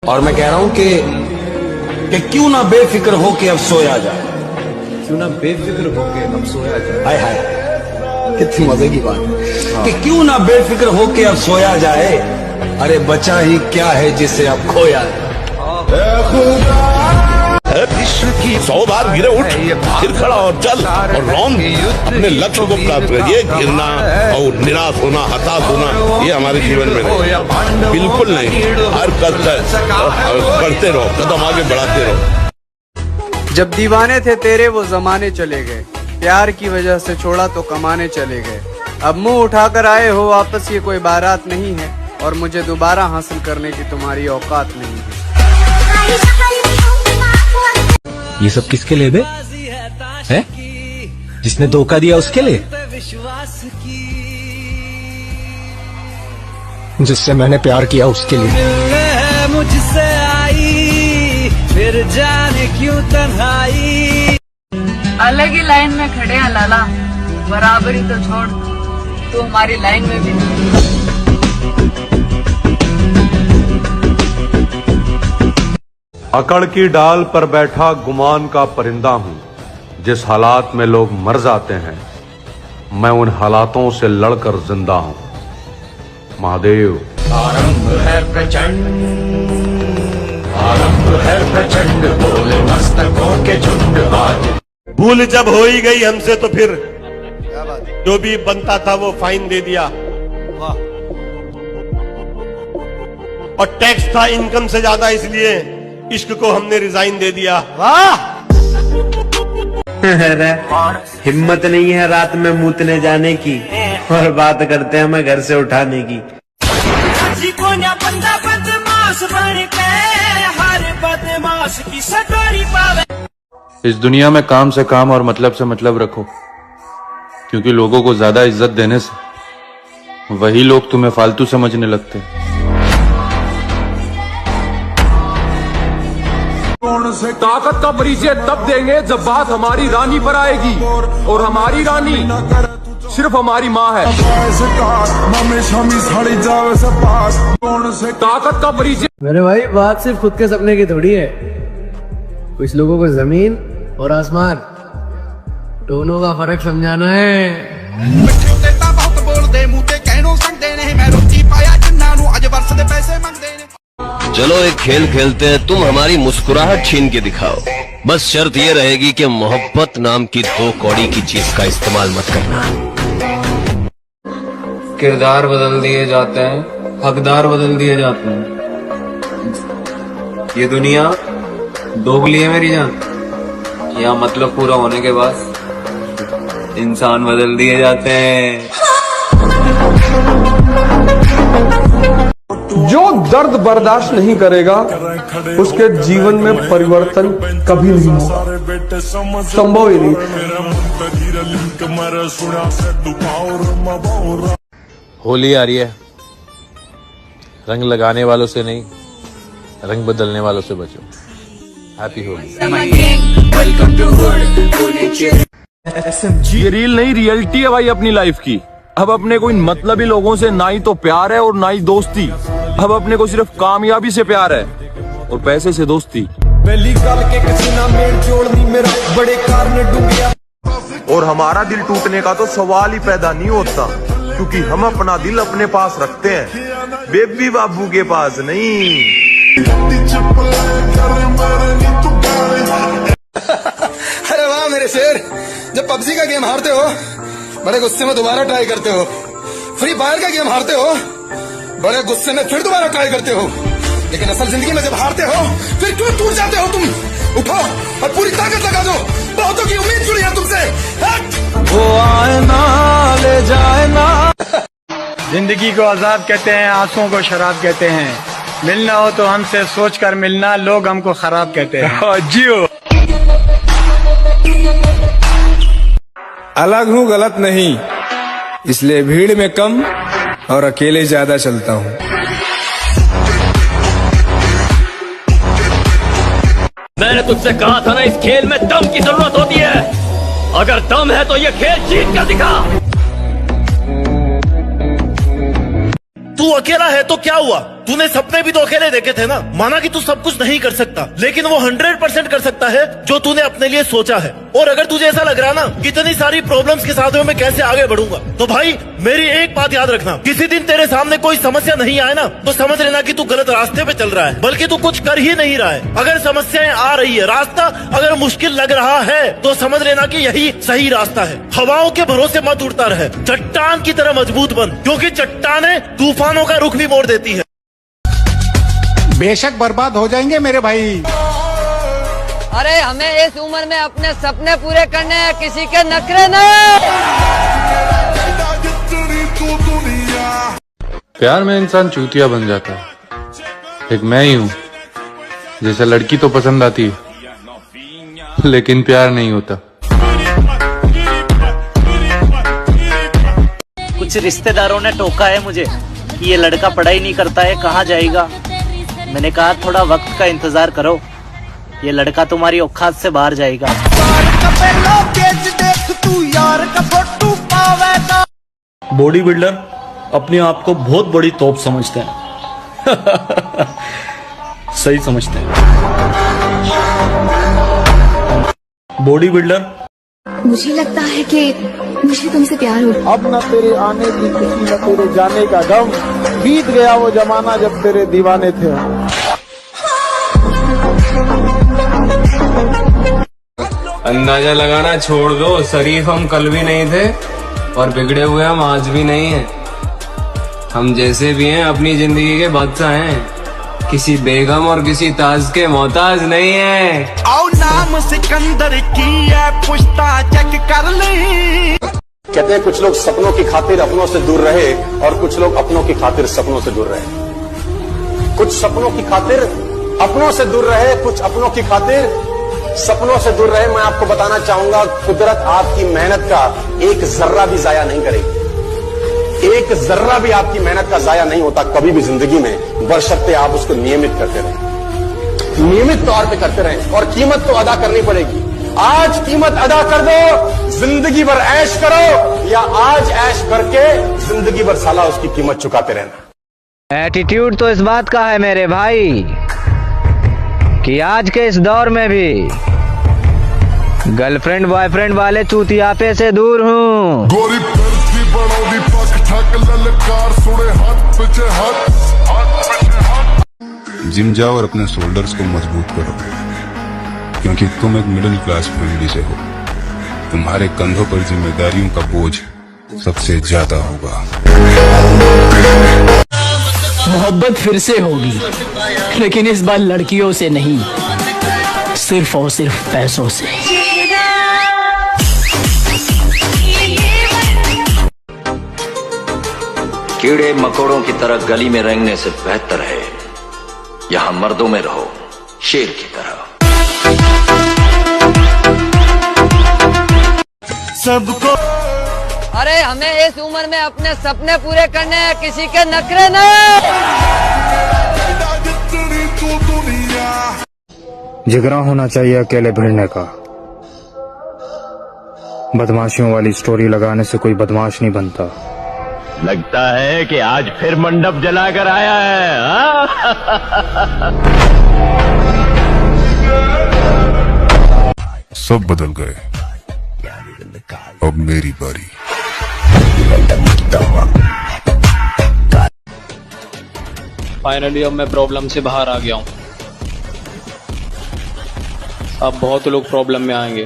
और मैं कह रहा हूं कि क्यों ना बेफिक्र हो के अब सोया जाए, क्यों ना बेफिक्र हो के अब सोया जाए। हाय हाय कितनी मजे की बात है कि क्यों ना बेफिक्र हो के अब सोया जाए। अरे बचा ही क्या है जिसे अब खोया है। 100 बार गिरे उठ, फिर खड़ा और चल और रॉन्ग अपने लक्ष्य को प्राप्त करिए। गिरना और निराश होना, हताश होना, ये हमारे जीवन में नहीं, बिल्कुल नहीं। हर करते रहो, कदम आगे बढ़ाते रहो। जब दीवाने थे तेरे वो जमाने चले गए, प्यार की वजह से छोड़ा तो कमाने चले गए। अब मुंह उठाकर आए हो वापस, ये कोई बारात नहीं है और मुझे दोबारा हासिल करने की तुम्हारी औकात नहीं है। ये सब किसके लिए बे? है? जिसने धोखा दिया उसके लिए? जिससे मैंने प्यार किया उसके लिए। मुझसे आई फिर जाने क्यों तन्हाई। अलग ही लाइन में खड़े हैं लाला, बराबरी तो छोड़, तू हमारी लाइन में भी नहीं। अकड़ की डाल पर बैठा गुमान का परिंदा हूँ। जिस हालात में लोग मर जाते हैं, मैं उन हालातों से लड़कर जिंदा हूँ। महादेव। आरंभ है प्रचंड, आरंभ है प्रचंड, बोले मस्तकों के झुंड आज। भूल जब हो ही गई हमसे तो फिर जो भी बनता था वो फाइन दे दिया। और टैक्स था इनकम से ज्यादा, इसलिए इश्क को हमने रिजाइन दे दिया। वाह! हिम्मत नहीं है रात में मूतने जाने की, और बात करते हैं हमें घर से उठाने की। इस दुनिया में काम से काम और मतलब से मतलब रखो, क्योंकि लोगों को ज्यादा इज्जत देने से वही लोग तुम्हें फालतू समझने लगते हैं। ताकत का परिचय तब देंगे जब बात हमारी रानी पर आएगी, और हमारी रानी सिर्फ हमारी माँ है। ताकत का परिचय। मेरे भाई बात सिर्फ खुद के सपने की थोड़ी है, कुछ लोगों को जमीन और आसमान दोनों का फर्क समझाना है। चलो एक खेल खेलते हैं, तुम हमारी मुस्कुराहट छीन के दिखाओ। बस शर्त ये रहेगी कि मोहब्बत नाम की 2 कौड़ी की चीज का इस्तेमाल मत करना। किरदार बदल दिए जाते हैं, हकदार बदल दिए जाते हैं। ये दुनिया दोगली है मेरी जान, यहाँ मतलब पूरा होने के बाद इंसान बदल दिए जाते हैं। जो दर्द बर्दाश्त नहीं करेगा उसके जीवन में परिवर्तन कभी नहीं होगा, संभव ही नहीं। होली आ रही है, रंग लगाने वालों से नहीं, रंग बदलने वालों से बचो। हैप्पी होली। ये रील नहीं, रियलिटी है भाई अपनी लाइफ की। अब अपने को इन मतलबी लोगों से ना ही तो प्यार है और ना ही दोस्ती। अब अपने को सिर्फ कामयाबी से प्यार है और पैसे से दोस्ती। और हमारा दिल टूटने का तो सवाल ही पैदा नहीं होता, क्योंकि हम अपना दिल अपने पास रखते हैं, बेबी बाबू के पास नहीं। अरे वाह मेरे शेर, जब पबजी का गेम हारते हो बड़े गुस्से में दोबारा ट्राई करते हो, फ्री फायर का गेम हारते हो बड़े गुस्से में फिर दोबारा ट्राई करते हो, लेकिन असल जिंदगी में जब हारते हो फिर क्यों टूट जाते हो तुम? उठो और पूरी ताकत लगा दो, बहुतों की उम्मीद जुड़ी है तुमसे। वो आए ना ले जाए ना। जिंदगी को अजाब कहते हैं, आंसुओं को शराब कहते हैं। मिलना हो तो हमसे सोच कर मिलना, लोग हमको खराब कहते हैं। जियो। अलग हूँ गलत नहीं, इसलिए भीड़ में कम और अकेले ज्यादा चलता हूँ। मैंने तुझसे कहा था ना, इस खेल में दम की जरूरत होती है। अगर दम है तो ये खेल जीत कर दिखा। तू अकेला है तो क्या हुआ? तूने सपने भी तो अकेले देखे थे ना। माना कि तू सब कुछ नहीं कर सकता, लेकिन वो 100% कर सकता है जो तूने अपने लिए सोचा है। और अगर तुझे ऐसा लग रहा ना कितनी सारी प्रॉब्लम्स के साथ मैं कैसे आगे बढ़ूंगा, तो भाई मेरी एक बात याद रखना, किसी दिन तेरे सामने कोई समस्या नहीं आए ना तो समझ लेना कि तू गलत रास्ते पे चल रहा है, बल्कि तू कुछ कर ही नहीं रहा है। अगर समस्याएं आ रही है, रास्ता अगर मुश्किल लग रहा है तो समझ लेना कि यही सही रास्ता है। हवाओं के भरोसे मत उड़ता रहे, चट्टान की तरह मजबूत बन, क्योंकि चट्टानें तूफानों का रुख भी मोड़ देती है। बेशक बर्बाद हो जाएंगे मेरे भाई। अरे हमें इस उम्र में अपने सपने पूरे करने हैं, किसी के नखरे नहीं। प्यार में इंसान चूतिया बन जाता है। एक मैं ही हूँ जैसे लड़की तो पसंद आती है लेकिन प्यार नहीं होता। कुछ रिश्तेदारों ने टोका है मुझे कि ये लड़का पढ़ाई नहीं करता है, कहाँ जाएगा। मैंने कहा थोड़ा वक्त का इंतजार करो, ये लड़का तुम्हारी औकात से बाहर जाएगा। बॉडी बिल्डर अपने आप को बहुत बड़ी तोप समझते हैं। सही समझते हैं। बॉडी बिल्डर मुझे लगता है कि मुझे तुमसे प्यार हो। अब न तेरे आने की खुशी न तेरे जाने का गम, बीत गया वो जमाना जब तेरे दीवाने थे। अंदाजा लगाना छोड़ दो, शरीफ हम कल भी नहीं थे और बिगड़े हुए हम आज भी नहीं हैं। हम जैसे भी हैं अपनी जिंदगी के बादशाह हैं, किसी बेगम और किसी ताज के मोहताज नहीं हैं। आओ नाम सिकंदर की है, पुश्ता चेक कर ली। कहते हैं कुछ लोग सपनों की खातिर अपनों से दूर रहे और कुछ लोग अपनों की खातिर सपनों से दूर रहे। कुछ सपनों की खातिर अपनों से दूर रहे, कुछ अपनों की खातिर सपनों से दूर रहे। मैं आपको बताना चाहूंगा, कुदरत आपकी मेहनत का एक जर्रा भी जाया नहीं करेगी। एक जर्रा भी आपकी मेहनत का जाया नहीं होता कभी भी जिंदगी में, बशर्ते आप उसको नियमित करते रहें, नियमित तौर पे करते रहें। और कीमत तो अदा करनी पड़ेगी। आज कीमत अदा कर दो, जिंदगी भर ऐश करो, या आज ऐश करके जिंदगी भर साला उसकी कीमत चुकाते रहना। एटीट्यूड तो इस बात का है मेरे भाई कि आज के इस दौर में भी गर्लफ्रेंड बॉयफ्रेंड वाले चूतियापे से दूर हूँ। जिम जाओ और अपने शोल्डर्स को मजबूत करो, क्योंकि तुम एक मिडिल क्लास फैमिली से हो। तुम्हारे कंधों पर जिम्मेदारियों का बोझ सबसे ज्यादा होगा। मोहब्बत फिर से होगी, लेकिन इस बार लड़कियों से नहीं, सिर्फ और सिर्फ पैसों से। कीड़े मकोड़ों की तरह गली में रेंगने से बेहतर है यहां मर्दों में रहो, शेर की तरह। सबको अरे हमें इस उम्र में अपने सपने पूरे करने हैं, किसी के नखरे नहीं। जिगरा होना चाहिए अकेले भिड़ने का। बदमाशियों वाली स्टोरी लगाने से कोई बदमाश नहीं बनता। लगता है कि आज फिर मंडप जलाकर आया है। सब बदल गए, अब मेरी बारी। फाइनली अब मैं प्रॉब्लम से बाहर आ गया हूँ। अब बहुत लोग प्रॉब्लम में आएंगे।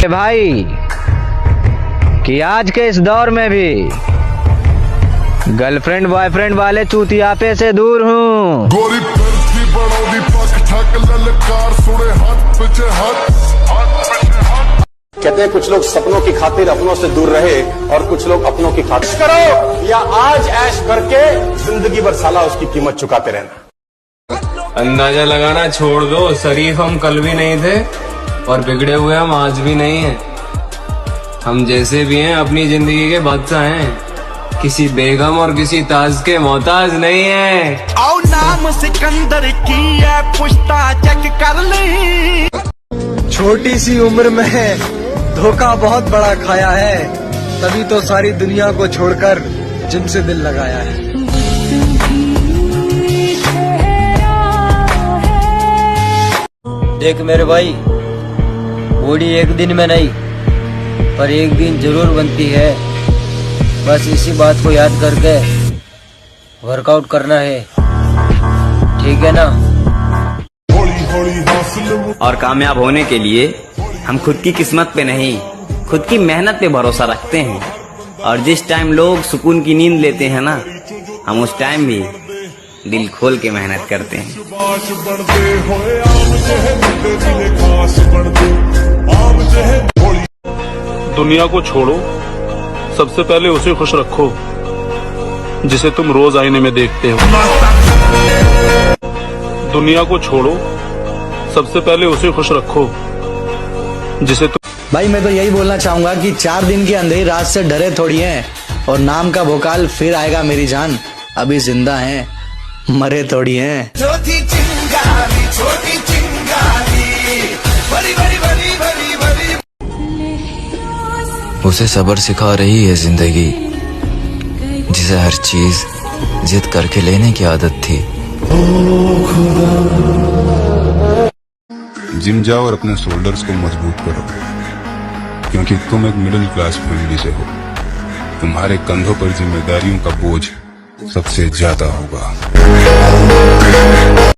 भाई कि आज के इस दौर में भी गर्लफ्रेंड बॉयफ्रेंड वाले चूतियापे से दूर हूँ। कहते हैं कुछ लोग सपनों की खातिर अपनों से दूर रहे और कुछ लोग अपनों की खातिर करो, या आज ऐश करके जिंदगी भर साला उसकी कीमत चुकाते रहना। अंदाजा लगाना छोड़ दो, शरीफ हम कल भी नहीं थे और बिगड़े हुए हम आज भी नहीं हैं। हम जैसे भी हैं अपनी जिंदगी के बादशाह हैं, किसी बेगम और किसी ताज के मोहताज नहीं हैं। आओ नाम सिकंदर की है, पुश्ता चेक कर ली। छोटी सी उम्र में धोखा बहुत बड़ा खाया है, तभी तो सारी दुनिया को छोड़कर जिम से दिल लगाया है। देख मेरे भाई, बॉडी एक दिन में नहीं पर एक दिन जरूर बनती है। बस इसी बात को याद करके वर्कआउट करना है, ठीक है ना। और कामयाब होने के लिए हम खुद की किस्मत पे नहीं, खुद की मेहनत पे भरोसा रखते हैं। और जिस टाइम लोग सुकून की नींद लेते हैं ना, हम उस टाइम भी दिल खोल के मेहनत करते हैं। दुनिया को छोड़ो, सबसे पहले उसे खुश रखो जिसे तुम रोज आईने में देखते हो। दुनिया को छोड़ो, सबसे पहले उसे खुश रखो जिसे तुम। भाई मैं तो यही बोलना चाहूंगा कि 4 दिन की अंधेरी रात से डरे थोड़ी हैं, और नाम का भोकाल फिर आएगा मेरी जान। अभी जिंदा हैं, मरे थोड़ी हैं। छोटी चिंगारी, छोटी चिंगारी, बड़ी बड़ी बड़ी बड़ी बड़ी। उसे सब्र सिखा रही है जिंदगी, जिसे हर चीज जिद करके लेने की आदत थी। जिम जाओ और अपने शोल्डर्स को मजबूत करो, क्योंकि तुम एक मिडिल क्लास फैमिली से हो। तुम्हारे कंधों पर जिम्मेदारियों का बोझ सबसे ज्यादा होगा।